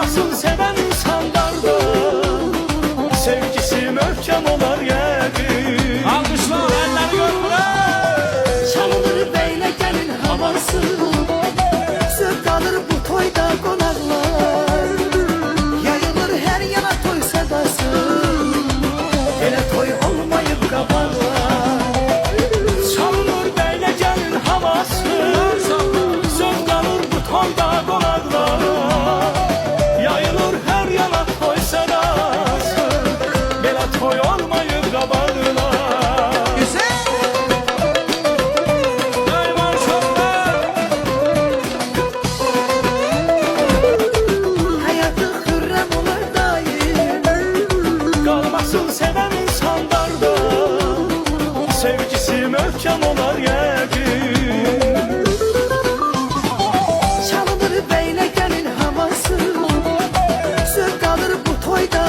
Kalmasın seven insanlarda, sevgisi möhkem olar yəqin. Alkışlar, elleri götürün. Çalınır beyle gelin havası, zevk alır bu toyda konaklar. Yayılır her yana toy sedası, hele toy olmayıp kabarlar. Çalınır beylə gəlin havası, söz qalır bu toyda qonaqlar. Yayılır hər yana toy sədası, belə toy olmayıb qabarlar. Güzel. Nayman şoför. Hayatı hürrem olur daim, Qalmasın sevən insanlarda, sevgisi möhkem olar yəqin. çalınır beyle gelin havası, zevk alır bu toyda